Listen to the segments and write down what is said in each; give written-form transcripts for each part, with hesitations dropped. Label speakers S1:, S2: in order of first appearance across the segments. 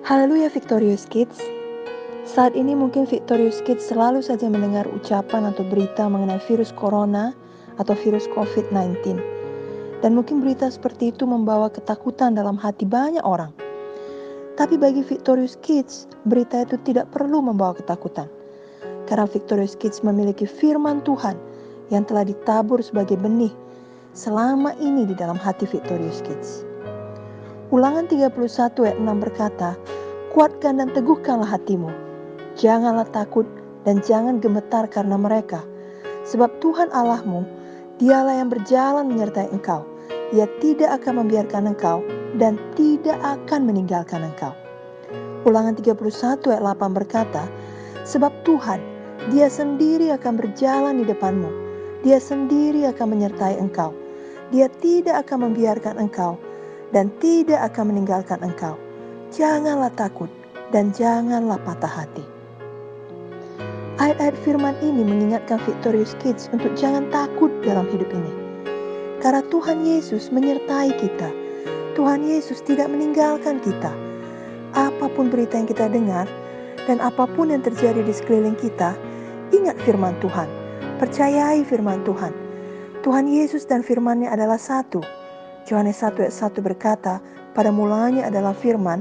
S1: Haleluya Victorious Kids. Saat ini mungkin Victorious Kids selalu saja mendengar ucapan atau berita mengenai virus corona atau virus COVID-19. Dan mungkin berita seperti itu membawa ketakutan dalam hati banyak orang. Tapi bagi Victorious Kids, berita itu tidak perlu membawa ketakutan. Karena Victorious Kids memiliki firman Tuhan yang telah ditabur sebagai benih selama ini di dalam hati Victorious Kids. Ulangan 31 ayat 6 berkata, "Kuatkan dan teguhkanlah hatimu. Janganlah takut dan jangan gemetar karena mereka. Sebab Tuhan Allahmu, Dialah yang berjalan menyertai engkau. Ia tidak akan membiarkan engkau dan tidak akan meninggalkan engkau." Ulangan 31 ayat 8 berkata, "Sebab Tuhan, Dia sendiri akan berjalan di depanmu. Dia sendiri akan menyertai engkau. Dia tidak akan membiarkan engkau dan tidak akan meninggalkan engkau. Janganlah takut dan janganlah patah hati." Ayat-ayat firman ini mengingatkan Victorious Kids untuk jangan takut dalam hidup ini. Karena Tuhan Yesus menyertai kita. Tuhan Yesus tidak meninggalkan kita. Apapun berita yang kita dengar dan apapun yang terjadi di sekeliling kita, ingat firman Tuhan. Percayai firman Tuhan. Tuhan Yesus dan firman-Nya adalah satu. Yohanes 1 ayat 1 berkata, "Pada mulanya adalah firman,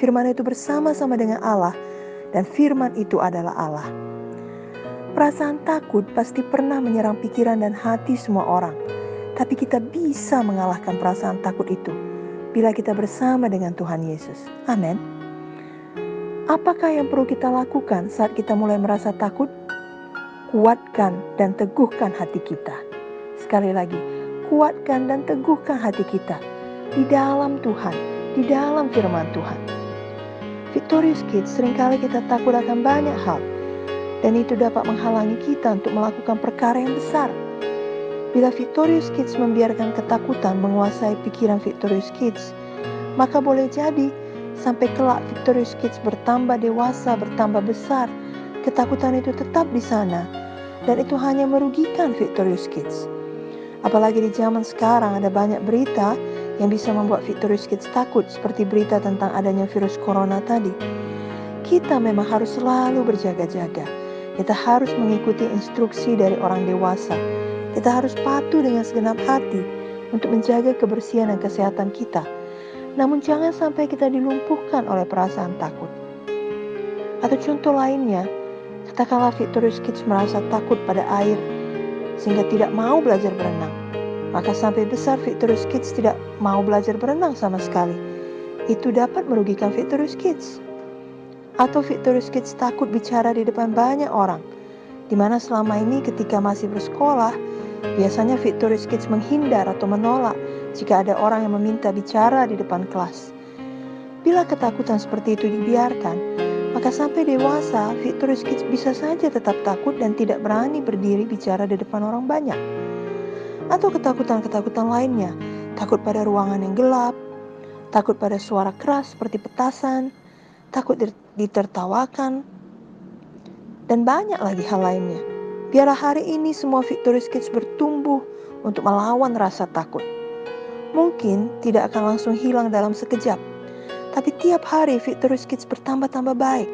S1: firman itu bersama-sama dengan Allah, dan firman itu adalah Allah." Perasaan takut pasti pernah menyerang pikiran dan hati semua orang. Tapi kita bisa mengalahkan perasaan takut itu bila kita bersama dengan Tuhan Yesus. Amin. Apakah yang perlu kita lakukan saat kita mulai merasa takut? Kuatkan dan teguhkan hati kita. Sekali lagi, kuatkan dan teguhkan hati kita di dalam Tuhan, di dalam firman Tuhan. Victorious Kids, seringkali kita takut akan banyak hal, dan itu dapat menghalangi kita untuk melakukan perkara yang besar. Bila Victorious Kids membiarkan ketakutan menguasai pikiran Victorious Kids, maka boleh jadi sampai kelak Victorious Kids bertambah dewasa, bertambah besar, ketakutan itu tetap di sana, dan itu hanya merugikan Victorious Kids. Apalagi di zaman sekarang ada banyak berita yang bisa membuat Victorious Kids takut, seperti berita tentang adanya virus corona tadi. Kita memang harus selalu berjaga-jaga. Kita harus mengikuti instruksi dari orang dewasa. Kita harus patuh dengan segenap hati untuk menjaga kebersihan dan kesehatan kita. Namun jangan sampai kita dilumpuhkan oleh perasaan takut. Atau contoh lainnya, katakanlah Victorious Kids merasa takut pada air sehingga tidak mau belajar berenang. Maka sampai besar Victorious Kids tidak mau belajar berenang sama sekali. Itu dapat merugikan Victorious Kids. Atau Victorious Kids takut bicara di depan banyak orang, di mana selama ini ketika masih bersekolah, biasanya Victorious Kids menghindar atau menolak jika ada orang yang meminta bicara di depan kelas. Bila ketakutan seperti itu dibiarkan, maka sampai dewasa, Victorious Kids bisa saja tetap takut dan tidak berani berdiri bicara di depan orang banyak. Atau ketakutan-ketakutan lainnya, takut pada ruangan yang gelap, takut pada suara keras seperti petasan, takut ditertawakan, dan banyak lagi hal lainnya. Biarlah hari ini semua Victorious Kids bertumbuh untuk melawan rasa takut. Mungkin tidak akan langsung hilang dalam sekejap, tapi tiap hari Victorious Kids bertambah-tambah baik.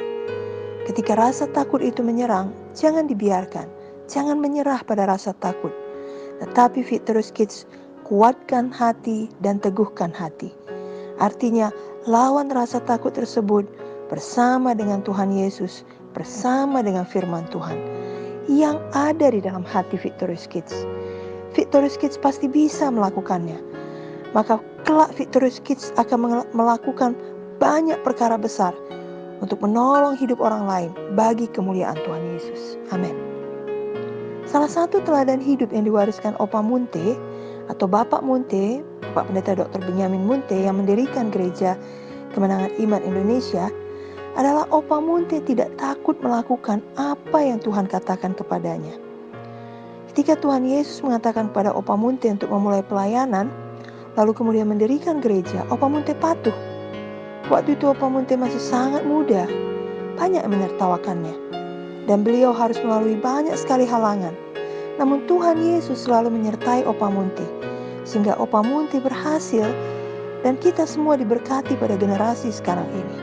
S1: Ketika rasa takut itu menyerang, jangan dibiarkan. Jangan menyerah pada rasa takut. Tetapi Victorious Kids, kuatkan hati dan teguhkan hati. Artinya, lawan rasa takut tersebut bersama dengan Tuhan Yesus, bersama dengan firman Tuhan yang ada di dalam hati Victorious Kids. Victorious Kids pasti bisa melakukannya. Maka kelak Victorious Kids akan melakukan banyak perkara besar untuk menolong hidup orang lain bagi kemuliaan Tuhan Yesus. Amin. Salah satu teladan hidup yang diwariskan Opa Munte atau Bapak Munte, Bapak Pendeta Dr. Benyamin Munte yang mendirikan Gereja Kemenangan Iman Indonesia, adalah Opa Munte tidak takut melakukan apa yang Tuhan katakan kepadanya. Ketika Tuhan Yesus mengatakan kepada Opa Munte untuk memulai pelayanan, lalu kemudian mendirikan gereja, Opa Munte patuh. Waktu itu Opa Munte masih sangat muda, banyak yang menertawakannya, dan beliau harus melalui banyak sekali halangan. Namun Tuhan Yesus selalu menyertai Opa Munte, sehingga Opa Munte berhasil dan kita semua diberkati pada generasi sekarang ini.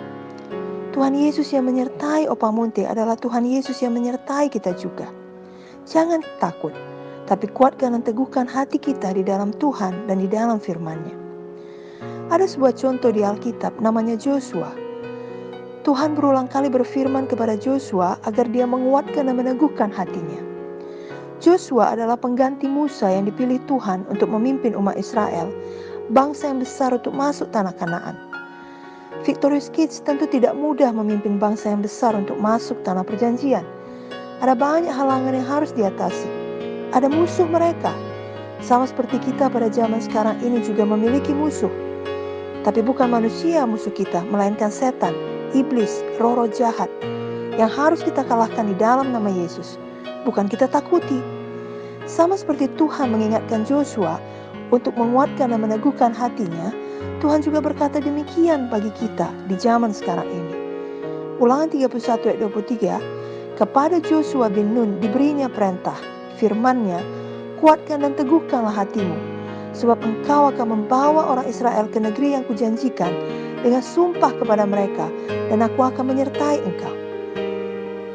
S1: Tuhan Yesus yang menyertai Opa Munte adalah Tuhan Yesus yang menyertai kita juga. Jangan takut, tapi kuatkan dan teguhkan hati kita di dalam Tuhan dan di dalam firman-Nya. Ada sebuah contoh di Alkitab namanya Joshua. Tuhan berulang kali berfirman kepada Joshua agar dia menguatkan dan meneguhkan hatinya. Joshua adalah pengganti Musa yang dipilih Tuhan untuk memimpin umat Israel, bangsa yang besar untuk masuk tanah Kanaan. Victorious Kids tentu tidak mudah memimpin bangsa yang besar untuk masuk tanah perjanjian. Ada banyak halangan yang harus diatasi. Ada musuh mereka. Sama seperti kita pada zaman sekarang ini juga memiliki musuh. Tapi bukan manusia musuh kita, melainkan setan, iblis, roh-roh jahat yang harus kita kalahkan di dalam nama Yesus. Bukan kita takuti. Sama seperti Tuhan mengingatkan Joshua untuk menguatkan dan meneguhkan hatinya, Tuhan juga berkata demikian bagi kita di zaman sekarang ini. Ulangan 31 ayat 23, kepada Joshua bin Nun diberinya perintah, firman-Nya, kuatkan dan teguhkanlah hatimu, sebab engkau akan membawa orang Israel ke negeri yang kujanjikan dengan sumpah kepada mereka, dan aku akan menyertai engkau.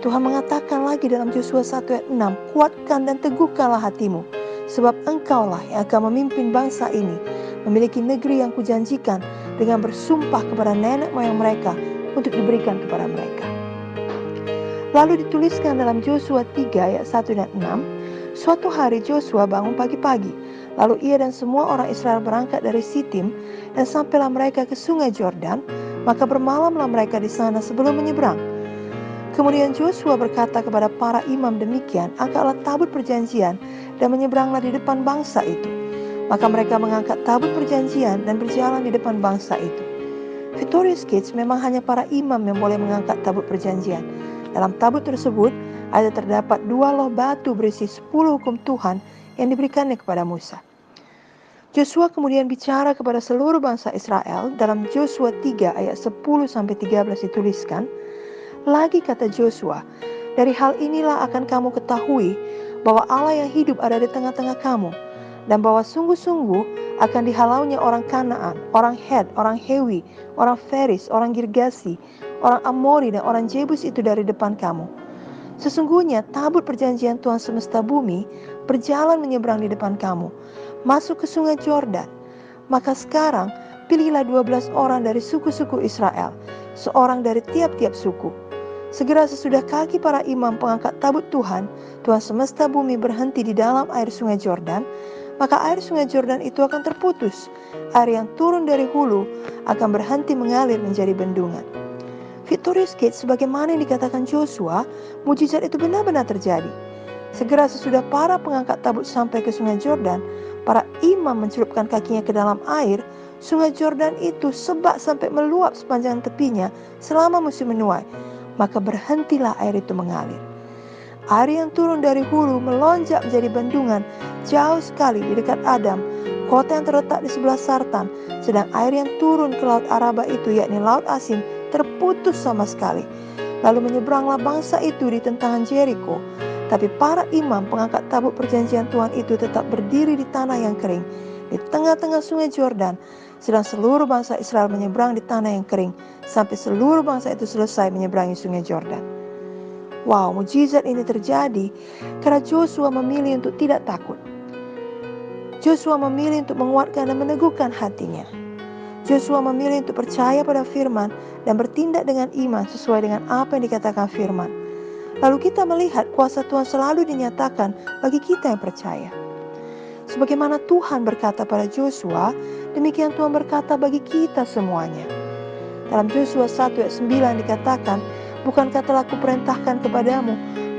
S1: Tuhan mengatakan lagi dalam Yosua 1 ayat 6, kuatkan dan teguhkanlah hatimu, sebab engkaulah yang akan memimpin bangsa ini memiliki negeri yang kujanjikan dengan bersumpah kepada nenek moyang mereka untuk diberikan kepada mereka. Lalu dituliskan dalam Yosua 3 ayat 1 dan 6, suatu hari Joshua bangun pagi-pagi, lalu ia dan semua orang Israel berangkat dari Sitim dan sampailah mereka ke sungai Yordan, maka bermalamlah mereka di sana sebelum menyeberang. Kemudian Joshua berkata kepada para imam demikian, angkatlah tabut perjanjian dan menyeberanglah di depan bangsa itu. Maka mereka mengangkat tabut perjanjian dan berjalan di depan bangsa itu. Victorious Kids memang hanya para imam yang boleh mengangkat tabut perjanjian. Dalam tabut tersebut ada terdapat 2 loh batu berisi 10 hukum Tuhan yang diberikannya kepada Musa. Joshua kemudian bicara kepada seluruh bangsa Israel. Dalam Joshua 3 ayat 10-13 dituliskan, lagi kata Joshua, dari hal inilah akan kamu ketahui bahwa Allah yang hidup ada di tengah-tengah kamu, dan bahwa sungguh-sungguh akan dihalaunya orang Kanaan, orang Het, orang Hewi, orang Feris, orang Girgasi, orang Amori, dan orang Jebus itu dari depan kamu. Sesungguhnya tabut perjanjian Tuhan semesta bumi berjalan menyeberang di depan kamu, masuk ke sungai Yordan. Maka sekarang pilihlah 12 orang dari suku-suku Israel, seorang dari tiap-tiap suku. Segera sesudah kaki para imam pengangkat tabut Tuhan, Tuhan semesta bumi berhenti di dalam air sungai Yordan, maka air sungai Yordan itu akan terputus. Air yang turun dari hulu akan berhenti mengalir menjadi bendungan. Victorious Kids, sebagaimana yang dikatakan Joshua, mujizat itu benar-benar terjadi. Segera sesudah para pengangkat tabut sampai ke sungai Yordan, para imam mencelupkan kakinya ke dalam air. Sungai Yordan itu sebak sampai meluap sepanjang tepinya selama musim menuai. Maka berhentilah air itu mengalir. Air yang turun dari hulu melonjak menjadi bendungan jauh sekali di dekat Adam, kota yang terletak di sebelah Sartan. Sedang air yang turun ke laut Araba itu, yakni laut asin, terputus sama sekali. Lalu menyeberanglah bangsa itu di tentangan Jericho. Tapi para imam pengangkat tabut perjanjian Tuhan itu tetap berdiri di tanah yang kering, di tengah-tengah sungai Yordan, sedang seluruh bangsa Israel menyeberang di tanah yang kering, sampai seluruh bangsa itu selesai menyeberangi sungai Yordan. Wow, mujizat ini terjadi karena Joshua memilih untuk tidak takut. Joshua memilih untuk menguatkan dan meneguhkan hatinya. Joshua memilih untuk percaya pada firman dan bertindak dengan iman sesuai dengan apa yang dikatakan firman. Lalu kita melihat kuasa Tuhan selalu dinyatakan bagi kita yang percaya. Sebagaimana Tuhan berkata pada Joshua, demikian Tuhan berkata bagi kita semuanya. Dalam Joshua 1 ayat 9 dikatakan, bukankah telah kuperintahkan kepadamu,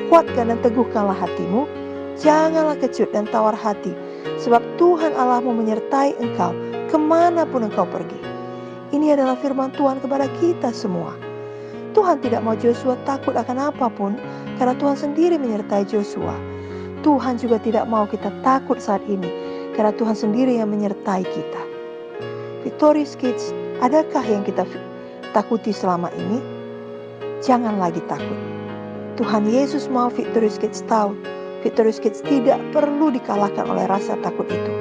S1: kuatkan dan teguhkanlah hatimu, janganlah kecut dan tawar hati, sebab Tuhan Allahmu menyertai engkau kemanapun engkau pergi. Ini adalah firman Tuhan kepada kita semua. Tuhan tidak mau Joshua takut akan apapun, karena Tuhan sendiri menyertai Joshua. Tuhan juga tidak mau kita takut saat ini, karena Tuhan sendiri yang menyertai kita. Victorious Kids, adakah yang kita takuti selama ini? Jangan lagi takut. Tuhan Yesus mau Victorious Kids tahu, Victorious Kids tidak perlu dikalahkan oleh rasa takut itu.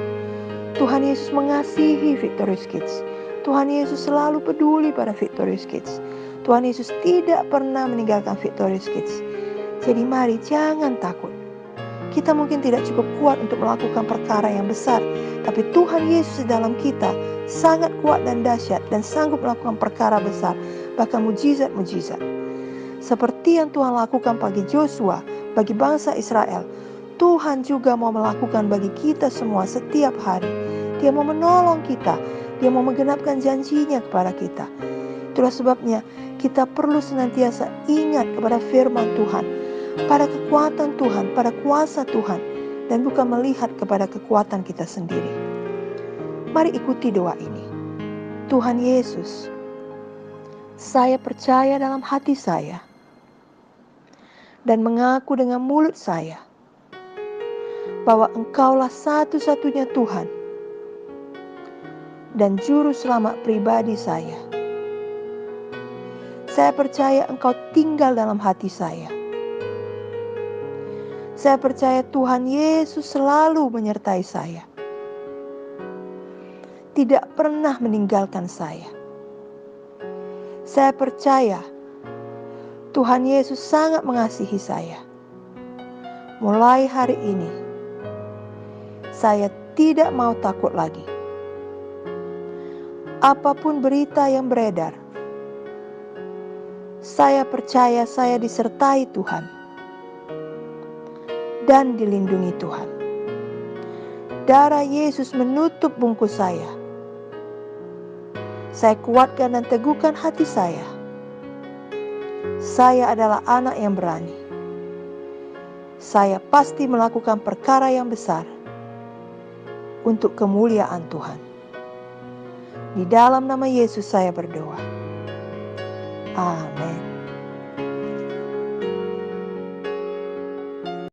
S1: Tuhan Yesus mengasihi Victorious Kids. Tuhan Yesus selalu peduli pada Victorious Kids. Tuhan Yesus tidak pernah meninggalkan Victorious Kids. Jadi mari jangan takut. Kita mungkin tidak cukup kuat untuk melakukan perkara yang besar, tapi Tuhan Yesus di dalam kita sangat kuat dan dahsyat dan sanggup melakukan perkara besar, bahkan mujizat-mujizat. Seperti yang Tuhan lakukan bagi Joshua, bagi bangsa Israel, Tuhan juga mau melakukan bagi kita semua setiap hari. Dia mau menolong kita, Dia mau menggenapkan janjinya kepada kita. Itulah sebabnya kita perlu senantiasa ingat kepada firman Tuhan, pada kekuatan Tuhan, pada kuasa Tuhan, dan bukan melihat kepada kekuatan kita sendiri. Mari ikuti doa ini. Tuhan Yesus, saya percaya dalam hati saya dan mengaku dengan mulut saya bahwa Engkaulah satu-satunya Tuhan dan juru selamat pribadi saya. Saya percaya Engkau tinggal dalam hati saya. Saya percaya Tuhan Yesus selalu menyertai saya, tidak pernah meninggalkan saya. Saya percaya Tuhan Yesus sangat mengasihi saya. Mulai hari ini, saya tidak mau takut lagi. Apapun berita yang beredar, saya percaya saya disertai Tuhan dan dilindungi Tuhan. Darah Yesus menutup bungkus saya. Saya kuatkan dan teguhkan hati saya. Saya adalah anak yang berani. Saya pasti melakukan perkara yang besar untuk kemuliaan Tuhan. Di dalam nama Yesus saya berdoa. Amin.